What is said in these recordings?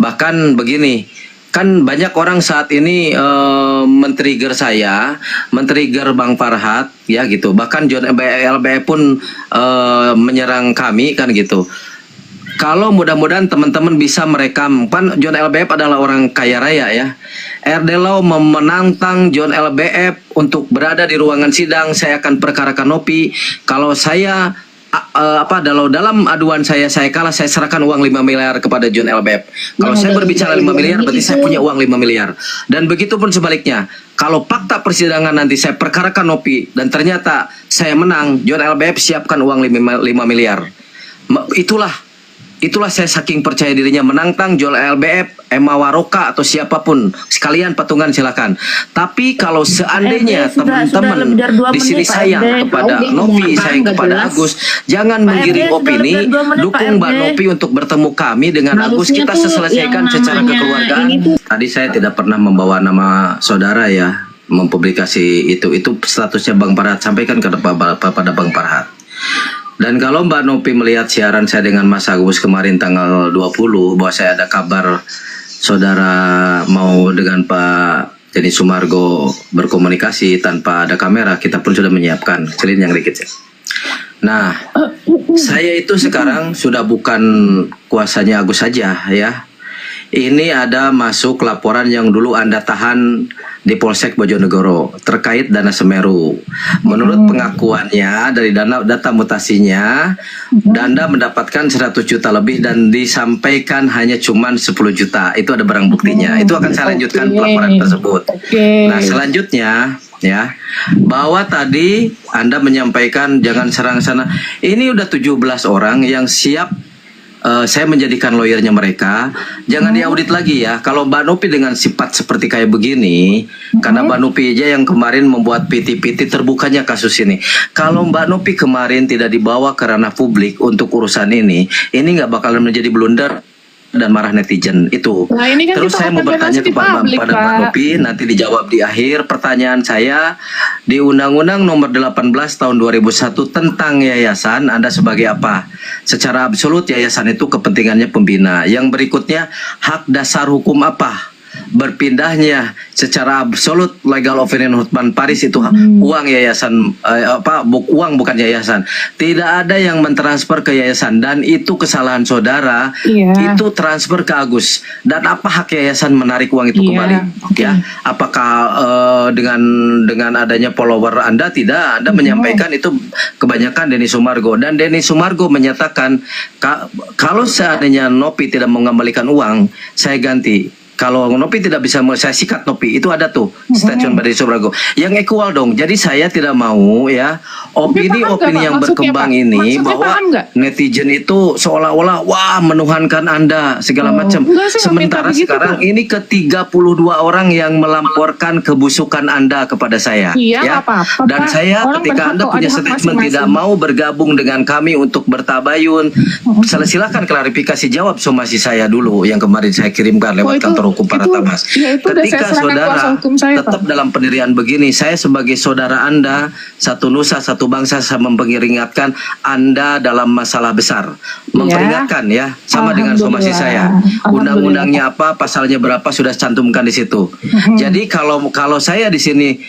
Bahkan begini, kan banyak orang saat ini men-trigger saya, men-trigger Bang Farhat, ya gitu. Bahkan John LBF pun menyerang kami kan gitu. Kalau mudah-mudahan teman-teman bisa merekam, kan John LBF adalah orang kaya raya ya. RD Law menantang John LBF untuk berada di ruangan sidang. Saya akan perkarakan Nopi. Kalau saya dalam aduan saya kalah, saya serahkan uang 5 miliar kepada John LBF. Kalau saya berbicara 5 miliar, berarti saya punya uang 5 miliar. Dan begitu pun sebaliknya. Kalau fakta persidangan nanti saya perkarakan Nopi dan ternyata saya menang, John LBF siapkan uang 5 miliar. Itulah saya saking percaya dirinya menantang John LBF, Emma Waroka atau siapapun, sekalian patungan silakan. Tapi kalau seandainya teman-teman di sini sayang kepada Nopi, sayang kepada Agus, jangan menggiring opini, dukung Mbak Nopi untuk bertemu kami dengan Agus, kita selesaikan secara kekeluargaan. Tadi saya tidak pernah membawa nama saudara ya, mempublikasi itu statusnya Bang Farhat, sampaikan kepada Bang Farhat. Dan kalau Mbak Nopi melihat siaran saya dengan Mas Agus kemarin tanggal 20 bahwa saya ada kabar saudara mau dengan Pak Denny Sumargo berkomunikasi tanpa ada kamera, kita pun sudah menyiapkan. Celin yang dikit ya. Nah, saya itu sekarang sudah bukan kuasanya Agus saja ya. Ini ada masuk laporan yang dulu Anda tahan di Polsek Bojonegoro terkait dana Semeru. Menurut pengakuannya dari data mutasinya, Anda mendapatkan 100 juta lebih dan disampaikan hanya cuman 10 juta. Itu ada barang buktinya. Itu akan saya lanjutkan pelaporan tersebut. Nah, selanjutnya ya, bahwa tadi Anda menyampaikan jangan serang sana. Ini udah 17 orang yang siap saya menjadikan lawyernya mereka. Jangan diaudit lagi ya. Kalau Mbak Nopi dengan sifat seperti kayak begini, karena Mbak Nopi aja yang kemarin membuat piti-piti terbukanya kasus ini. Kalau Mbak Nopi kemarin tidak dibawa ke ranah publik untuk urusan ini nggak bakalan menjadi blunder dan marah netizen itu. Nah, ini kan terus saya mau bertanya kepada Mbak Nopi, nanti dijawab di akhir pertanyaan saya. Di Undang-Undang Nomor 18 Tahun 2001 tentang yayasan, Anda sebagai apa? Secara absolut yayasan itu kepentingannya pembina. Yang berikutnya, hak dasar hukum apa? Berpindahnya secara absolut legal opinion Hotman Paris itu uang yayasan uang bukan yayasan. Tidak ada yang mentransfer ke yayasan dan itu kesalahan saudara. Itu transfer ke Agus. Dan apa hak yayasan menarik uang itu kembali? Ya, apakah dengan adanya follower Anda? Tidak, Anda menyampaikan itu kebanyakan Denny Sumargo dan Denny Sumargo menyatakan kalau seandainya Nopi tidak mengembalikan uang, saya ganti. Kalau Nopi tidak bisa, saya sikat Nopi. Itu ada tuh stasiun Denny Sumargo yang equal dong. Jadi saya tidak mau ya opini yang berkembang ini bahwa netizen itu seolah-olah wah menuhankan Anda segala macam. Sementara sekarang ini ke-32 orang yang melaporkan kebusukan Anda kepada saya. Ya. Dan saya ketika Anda punya statement tidak mau bergabung dengan kami untuk bertabayun, silakan klarifikasi, jawab somasi saya dulu yang kemarin saya kirimkan lewat kantor hukum para tabas. Ketika saudara tetap dalam pendirian begini, saya sebagai saudara Anda, satu nusa satu bangsa, saya memperingatkan Anda dalam masalah besar. Memperingatkan ya, sama dengan somasi saya. Undang-undangnya apa, pasalnya berapa sudah cantumkan di situ. Jadi kalau saya di sini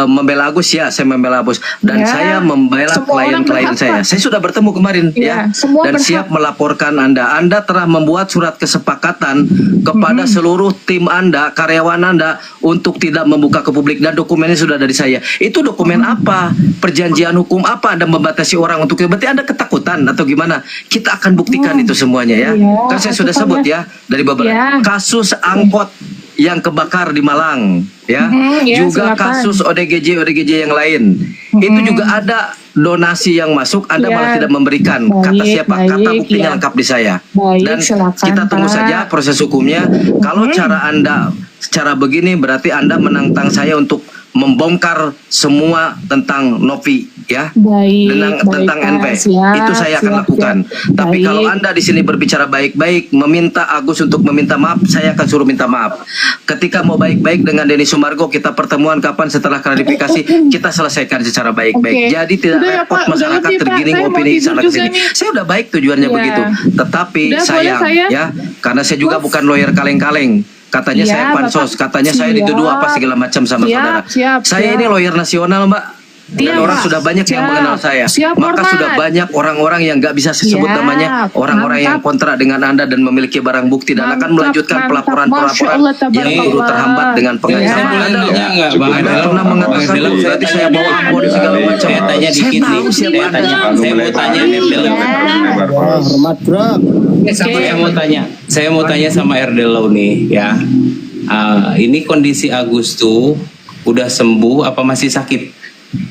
membela Agus, ya saya membela Agus dan saya membela klien-klien saya. Saya sudah bertemu kemarin ya dan siap melaporkan Anda. Anda telah membuat surat kesepakatan kepada seluruh tim Anda, karyawan Anda untuk tidak membuka ke publik dan dokumennya sudah dari saya. Itu dokumen apa? Perjanjian hukum apa Anda membatasi orang untuk berarti Anda ketakutan atau gimana? Kita akan buktikan itu semuanya ya. Kan saya sudah sebut ya dari beberapa kasus angkot yang kebakar di Malang ya, juga kasus ODGJ yang lain. Itu juga ada donasi yang masuk, Anda malah tidak memberikan. Kata siapa? Kata buktinya lengkap di saya. Dan kita tunggu saja proses hukumnya. Kalau cara Anda cara begini berarti Anda menantang saya untuk membongkar semua tentang Novi ya. Baik, Tentang Pak. NP. Siap, Itu saya akan siap, lakukan. siap. Tapi Baik. kalau Anda di sini berbicara baik-baik, meminta Agus untuk meminta maaf, saya akan suruh minta maaf. Ketika mau baik-baik dengan Denny Sumargo, kita pertemuan kapan setelah klarifikasi, kita selesaikan secara baik-baik. Oke. Jadi tidak Udah ya, repot Pak. Udah masyarakat lebih, Pak. tergiring Saya mau opini tidur sana juga kesini. nih. Saya udah baik tujuannya Iya. begitu. Tetapi Udah, boleh sayang saya? ya, karena saya juga Maaf. bukan lawyer kaleng-kaleng. Katanya Iya, saya pansos, Bapak. katanya saya dituduh apa segala macam sama Siap, saudara. siap, Saya siap. ini lawyer nasional, Mbak. Dan Iya, orang Pak. sudah banyak yang Siap. mengenal saya. Siap, Maka hormat. sudah banyak orang-orang yang nggak bisa sebut Siap. namanya, orang-orang yang Mantap. kontra dengan Anda dan memiliki barang bukti dan akan Mantap, melanjutkan mantap. pelaporan-pelaporan Masya Allah, yang tabarakallah. perlu terhambat dengan Iya. pengacara Saya boleh Anda. nanya nggak, Bang Anda Adel? pernah mengatakan Bang Adel, berarti saya bawa ampun segala macam. Saya tanya dikit Saya tahu nih. siapa Anda. Saya mau tanya Erdel. Hormat bro. Saya mau tanya sama Erdel nih ya. Ini kondisi Agus tuh udah sembuh apa masih sakit?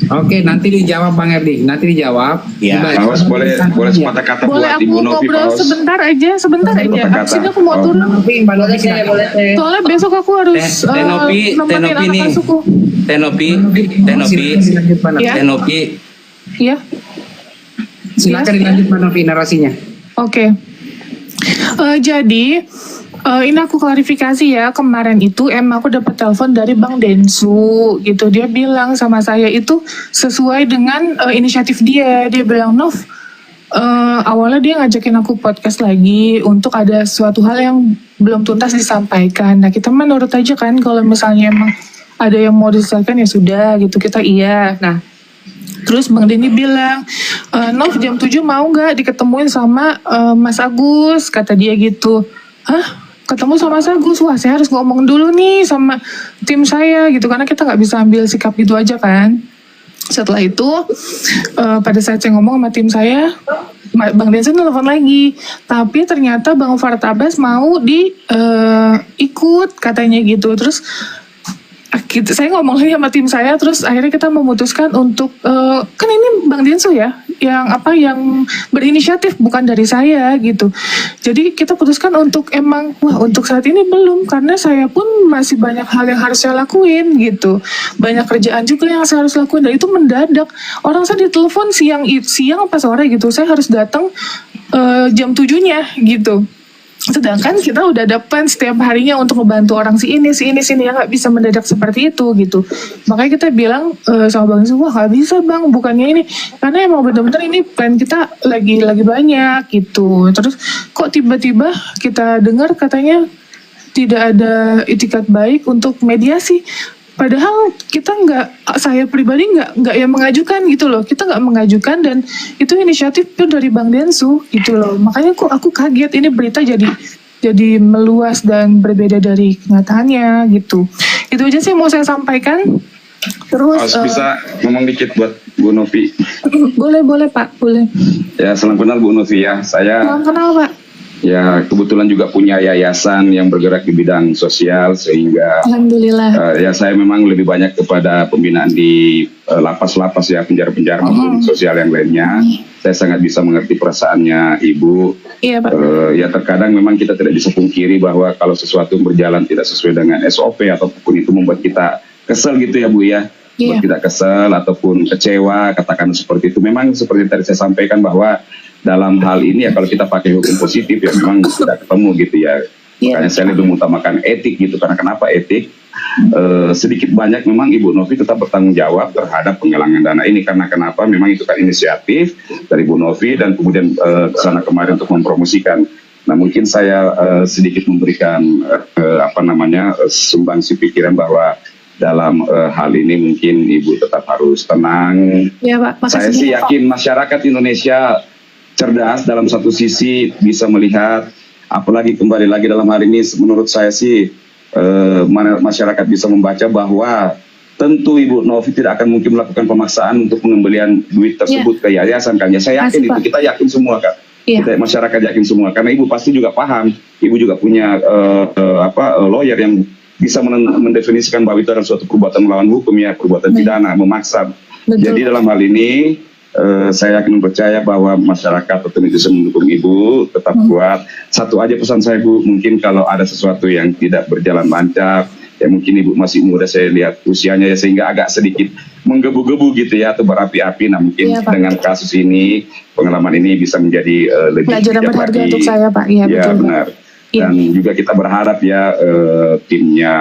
Oke, nanti dijawab Bang Erdi. Nanti dijawab. Ya. Baik. Paus boleh sepatah kata Boleh buat aku Ibu Novi, ngobrol Paus. sebentar aja. Abis ini aku mau turun. Boleh, boleh. Soalnya besok aku harus Tenopi nemenin anak nih. asuhku. Tenopi. Dilanjut, Pak Novi. Ya. Tenopi. Iya. Silakan dilanjut Pak Novi narasinya. Oke. Jadi ini aku klarifikasi ya, kemarin itu emang aku dapat telepon dari Bang Densu gitu. Dia bilang sama saya itu sesuai dengan inisiatif dia. Dia bilang, "Nov, awalnya dia ngajakin aku podcast lagi untuk ada suatu hal yang belum tuntas disampaikan. Nah, kita menurut aja kan kalau misalnya emang ada yang mau diselesaikan ya sudah gitu, kita iya." Nah, terus Bang Denny bilang, "Nov, jam 7 mau nggak diketemuin sama Mas Agus?" Kata dia gitu. "Hah? Ketemu sama Mas Agus? Wah, saya harus ngomong dulu nih sama tim saya gitu, karena kita nggak bisa ambil sikap gitu aja kan." Setelah itu, pada saat saya ngomong sama tim saya, Bang Denny telepon lagi. Tapi ternyata Bang Farad Abbas mau ikut katanya gitu. Terus saya ngomong lagi sama tim saya, terus akhirnya kita memutuskan untuk kan ini Bang Densu ya yang berinisiatif, bukan dari saya gitu. Jadi kita putuskan untuk untuk saat ini belum, karena saya pun masih banyak hal yang harus saya lakuin gitu. Banyak kerjaan juga yang saya harus lakuin, dan itu mendadak. Orang saya ditelepon siang apa sore gitu, saya harus datang jam 7-nya gitu. Sedangkan kita udah ada plan setiap harinya untuk membantu orang sini yang nggak bisa mendadak seperti itu gitu. Makanya kita bilang sama Bang Densu, "Wah, nggak bisa Bang, bukannya ini, karena emang benar-benar ini plan kita lagi banyak gitu." Terus kok tiba-tiba kita dengar katanya tidak ada itikat baik untuk mediasi. Padahal kita saya pribadi nggak yang mengajukan gitu loh. Kita nggak mengajukan, dan itu inisiatif itu dari Bang Densu gitu loh. Makanya kok aku kaget, ini berita jadi meluas dan berbeda dari kenyataannya gitu. Itu aja sih mau saya sampaikan. Terus Paus bisa ngomong dikit buat Bu Novi. boleh Pak, boleh. Ya, salam kenal Bu Novi ya. Saya Salam kenal Pak. ya kebetulan juga punya yayasan yang bergerak di bidang sosial, sehingga Alhamdulillah. ya saya memang lebih banyak kepada pembinaan di lapas-lapas ya, penjara-penjara maupun sosial yang lainnya. Saya sangat bisa mengerti perasaannya Ibu. Iya Pak. Ya terkadang memang kita tidak bisa pungkiri bahwa kalau sesuatu berjalan tidak sesuai dengan SOP ataupun itu membuat kita kesel gitu ya Bu ya. Iya. Buat kita kesel ataupun kecewa, katakan seperti itu. Memang seperti tadi saya sampaikan bahwa dalam hal ini ya kalau kita pakai hukum positif ya memang tidak ketemu gitu ya. Iya. Makanya saya lebih mengutamakan etik gitu. Karena kenapa etik? Sedikit banyak memang Ibu Novi tetap bertanggung jawab terhadap penggalangan dana ini. Karena kenapa? Memang itu kan inisiatif dari Bu Novi dan kemudian kesana kemarin untuk mempromosikan. Nah mungkin saya sedikit memberikan sumbangsi pikiran bahwa dalam hal ini mungkin Ibu tetap harus tenang. Iya Pak. Makasih Saya sih banyak, Pak. yakin masyarakat Indonesia cerdas dalam satu sisi, bisa melihat, apalagi kembali lagi dalam hari ini menurut saya sih masyarakat bisa membaca bahwa tentu Ibu Novi tidak akan mungkin melakukan pemaksaan untuk pengembalian duit tersebut ke yayasan kan ya. Saya yakin Makasih, itu, kita yakin semua kan. Iya. Kita masyarakat yakin semua, karena Ibu pasti juga paham, Ibu juga punya lawyer yang bisa mendefinisikan bahwa itu adalah suatu perbuatan melawan hukum ya, perbuatan pidana, memaksa. Betul. Jadi dalam hal ini saya yakin percaya bahwa masyarakat tetap bisa mendukung Ibu, tetap kuat. Satu aja pesan saya Bu, mungkin kalau ada sesuatu yang tidak berjalan lancar, Ya mungkin ibu masih muda, saya lihat usianya ya, sehingga agak sedikit menggebu-gebu gitu ya, atau berapi-api. Nah mungkin Iya, Pak. dengan kasus ini, pengalaman ini bisa menjadi lebih Pelajaran bijak berharga lagi. untuk saya, Pak. Iya, Ya betul, Pak. benar. Iya. Dan juga kita berharap ya timnya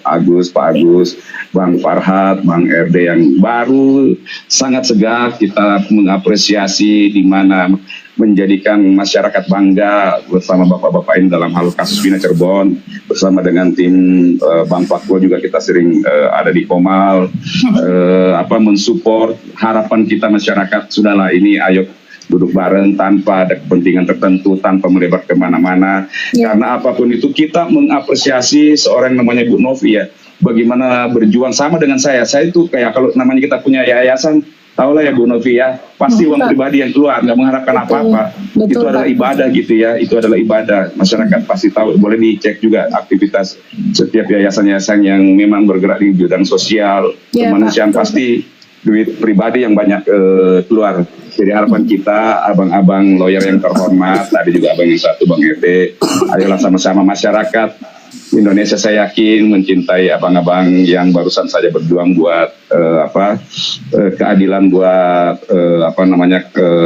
Pak Agus, Bang Farhad, Bang RD yang baru sangat segaf, kita mengapresiasi di mana menjadikan masyarakat bangga bersama bapak-bapak ini dalam hal kasus Bina Cirebon, bersama dengan tim Bang Pakwo juga kita sering ada di Komal, mensupport harapan kita masyarakat, sudahlah ini ayo duduk bareng tanpa ada kepentingan tertentu, tanpa melebar kemana-mana. Ya. Karena apapun itu kita mengapresiasi seorang namanya Bu Novi ya, bagaimana berjuang sama dengan saya. Saya itu kayak kalau namanya kita punya yayasan, tahulah ya Bu Novi ya, pasti uang pribadi yang keluar, nggak mengharapkan apa-apa. Betul, Itu adalah Pak. ibadah gitu ya, itu adalah ibadah. Masyarakat pasti tahu, boleh dicek juga aktivitas setiap yayasan-yayasan yang memang bergerak di bidang sosial, Ya, kemanusiaan, Pak. pasti duit pribadi yang banyak keluar. Jadi harapan kita, abang-abang lawyer yang terhormat, tadi juga abang yang satu, Bang RD, ayolah sama-sama masyarakat Indonesia, saya yakin mencintai abang-abang yang barusan saja berjuang buat keadilan, buat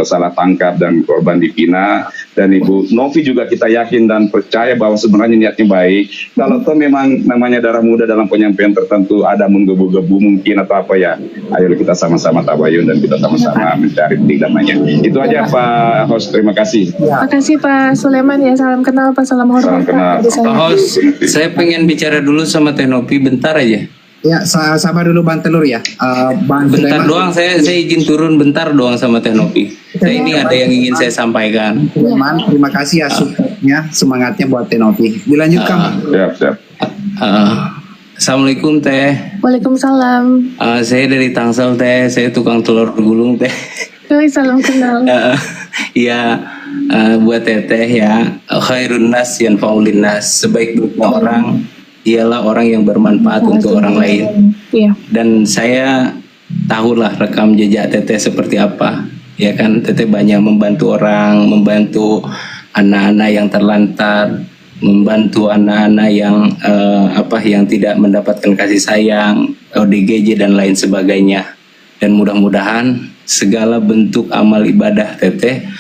salah tangkap dan korban di Pina. Dan Ibu Novi juga kita yakin dan percaya bahwa sebenarnya niatnya baik. Kalau toh memang namanya darah muda dalam penyampaian tertentu ada menggebu-gebu mungkin atau apa ya, ayo kita sama-sama tabayun dan kita sama-sama mencari titik damainya. Itu aja Pak Host, terima kasih. Terima kasih Pak Sulaiman ya, salam kenal Pak, salam hormat Salam kenal. Pak. Dari saya. Pak Host, saya pengen bicara dulu sama Teh Novi bentar aja. Ya, sabar dulu Bang Telur ya. Bang Bentar Sulaiman. doang, saya izin turun bentar doang sama Teh Novi. Saya ini ada yang ingin saya sampaikan. Sulaiman, terima kasih ya supportnya, semangatnya buat Tenovi. Dilanjutkan. Siap. Assalamualaikum Teh. Waalaikumsalam. Saya dari Tangsel Teh, saya tukang telur gulung Teh. Hai, salam kenal. Buat Teteh ya, khairun nas yanfa'ulin nas, sebaik-baiknya orang ialah orang yang bermanfaat untuk orang lain. Iya. Dan saya tahulah rekam jejak Teteh seperti apa, ya kan. Teteh banyak membantu orang, membantu anak-anak yang terlantar, membantu anak-anak yang tidak mendapatkan kasih sayang, ODGJ dan lain sebagainya. Dan mudah-mudahan segala bentuk amal ibadah Teteh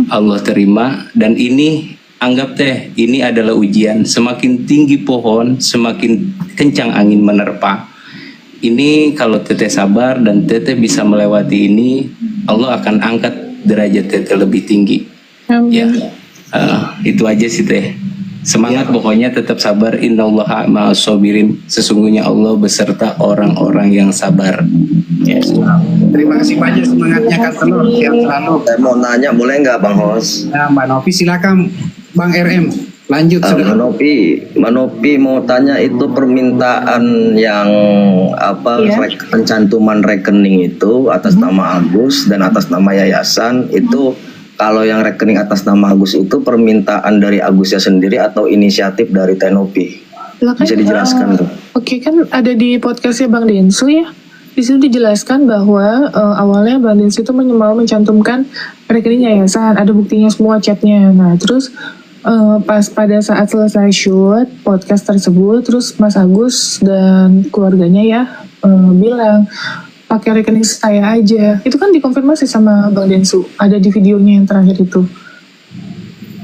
Allah terima. Dan ini anggap Teh, ini adalah ujian. Semakin tinggi pohon, semakin kencang angin menerpa. Ini kalau Teteh sabar dan Teteh bisa melewati ini, Allah akan angkat derajat Teteh lebih tinggi. Ya, itu aja sih Teh. Semangat pokoknya, tetap sabar. Innallaha ma'as sabirin. Sesungguhnya Allah beserta orang-orang yang sabar. Yes. Terima kasih banyak semangatnya Kak Telur. Sehat selalu. Saya mau nanya, boleh nggak Bang Hos? Nah, Mbak Novi silakan. Bang RM, lanjut saudara. Mbak Novi mau tanya, itu permintaan yang pencantuman rekening itu atas nama Agus dan atas nama yayasan itu, kalau yang rekening atas nama Agus itu permintaan dari Agusnya sendiri atau inisiatif dari Tenopi? Bisa dijelaskan tuh? Oke, kan ada di podcastnya Bang Densu ya. Di situ dijelaskan bahwa awalnya Bang Densu itu mau mencantumkan rekening yayasan, ada buktinya semua chatnya. Nah, terus pas pada saat selesai shoot podcast tersebut, terus Mas Agus dan keluarganya ya bilang pakai rekening saya aja. Itu kan dikonfirmasi sama Bang Densu, ada di videonya yang terakhir itu.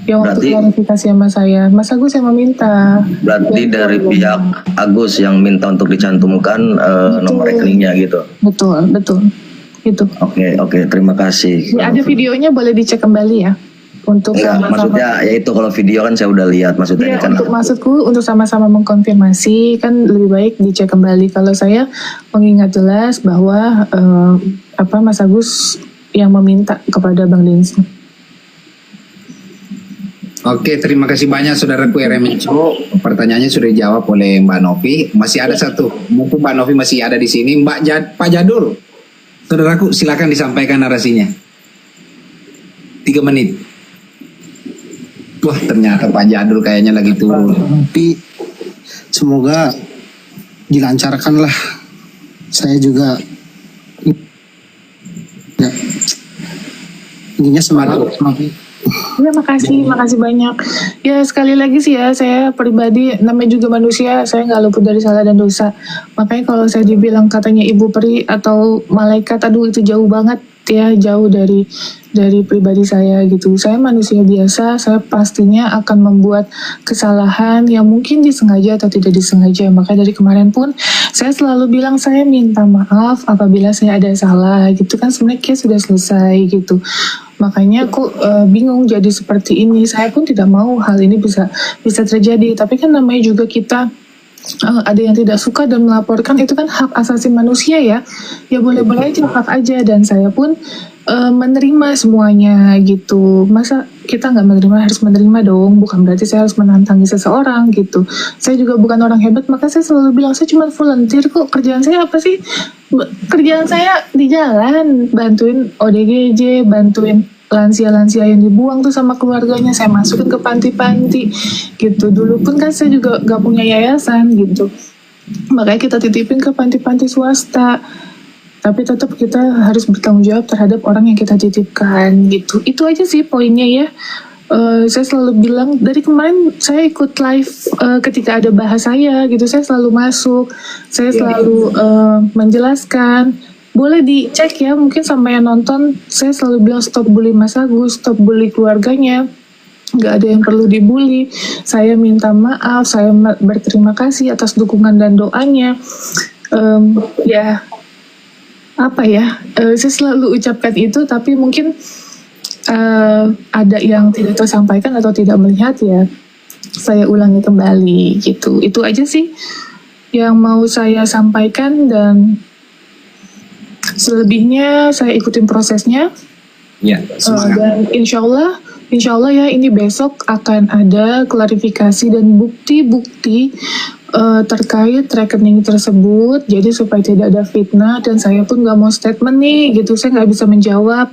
Yang waktu klarifikasi sama saya, Mas Agus yang meminta. Berarti dari pihak Agus yang minta untuk dicantumkan nomor rekeningnya gitu? Betul. Itu. Oke, terima kasih. Ya, ada videonya, boleh dicek kembali ya. Untuk Enggak, maksudnya ya itu kalau video kan saya udah lihat, maksudnya ya, ini kan maksudku untuk sama-sama mengkonfirmasi kan lebih baik dicek kembali. Kalau saya mengingat jelas bahwa Mas Agus yang meminta kepada Bang Densu. Oke, terima kasih banyak saudaraku RMCO. Pertanyaannya sudah dijawab oleh Mbak Novi. Masih ada satu, mumpung Mbak Novi masih ada di sini, Pak Jadul. Saudaraku, silakan disampaikan narasinya. 3 menit. Wah, ternyata Pak Jadul kayaknya lagi turun. Tapi semoga dilancarkan lah. Saya juga intinya semangat. Ya, makasih banyak. Ya, sekali lagi sih ya, saya pribadi namanya juga manusia, saya nggak luput dari salah dan dosa. Makanya kalau saya dibilang katanya ibu peri atau malaikat, aduh itu jauh banget ya, jauh dari pribadi saya gitu. Saya manusia biasa, saya pastinya akan membuat kesalahan yang mungkin disengaja atau tidak disengaja. Makanya dari kemarin pun saya selalu bilang saya minta maaf apabila saya ada salah gitu kan, sebenarnya case sudah selesai gitu. Makanya aku bingung jadi seperti ini. Saya pun tidak mau hal ini bisa terjadi. Tapi kan namanya juga kita ada yang tidak suka dan melaporkan, itu kan hak asasi manusia ya. Ya boleh-boleh aja, hak aja. Dan saya pun menerima semuanya gitu. Masa kita nggak menerima, harus menerima dong. Bukan berarti saya harus menantangi seseorang gitu. Saya juga bukan orang hebat, maka saya selalu bilang saya cuma volunteer kok. Kerjaan saya apa sih? Kerjaan saya di jalan, bantuin ODGJ, bantuin lansia-lansia yang dibuang tuh sama keluarganya, saya masukin ke panti-panti gitu. Dulu pun kan saya juga gak punya yayasan gitu, makanya kita titipin ke panti-panti swasta. Tapi tetap kita harus bertanggung jawab terhadap orang yang kita titipkan gitu. Itu aja sih poinnya ya. Saya selalu bilang dari kemarin saya ikut live ketika ada bahas saya gitu, saya selalu masuk, saya selalu menjelaskan. Boleh dicek ya, mungkin sama yang nonton, saya selalu bilang stop bully Mas Agus, stop bully keluarganya, nggak ada yang perlu dibully. Saya minta maaf, saya berterima kasih atas dukungan dan doanya. Ya apa ya, saya selalu ucapkan itu, tapi mungkin ada yang tidak tersampaikan atau tidak melihat ya, saya ulangi kembali gitu. Itu aja sih yang mau saya sampaikan, dan selebihnya saya ikutin prosesnya. Ya, Dan insya Allah ya, ini besok akan ada klarifikasi dan bukti-bukti terkait rekening tersebut. Jadi supaya tidak ada fitnah, dan saya pun nggak mau statement nih gitu. Saya nggak bisa menjawab,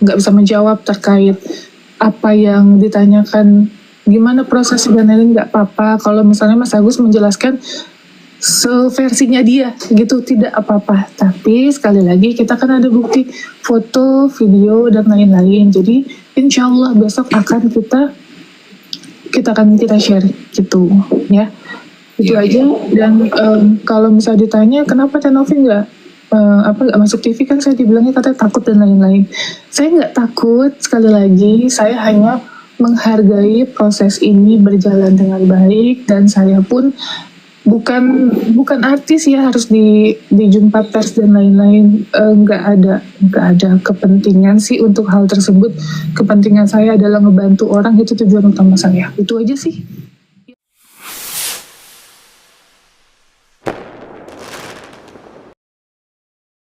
nggak bisa menjawab terkait apa yang ditanyakan. Gimana proses dan lain-lain, nggak apa-apa. Kalau misalnya Mas Agus menjelaskan seversinya dia gitu, tidak apa-apa. Tapi sekali lagi kita kan ada bukti foto, video dan lain-lain. Jadi insya Allah besok akan kita share gitu ya. Itu aja. Dan kalau misalnya ditanya kenapa Teh Novi nggak masuk TV, kan saya dibilangnya katanya takut dan lain-lain. Saya nggak takut, sekali lagi saya hanya menghargai proses ini berjalan dengan baik, dan saya pun bukan artis ya harus dijumpa pers dan lain-lain. Nggak ada kepentingan sih untuk hal tersebut. Kepentingan saya adalah ngebantu orang, itu tujuan utama saya. Itu aja sih.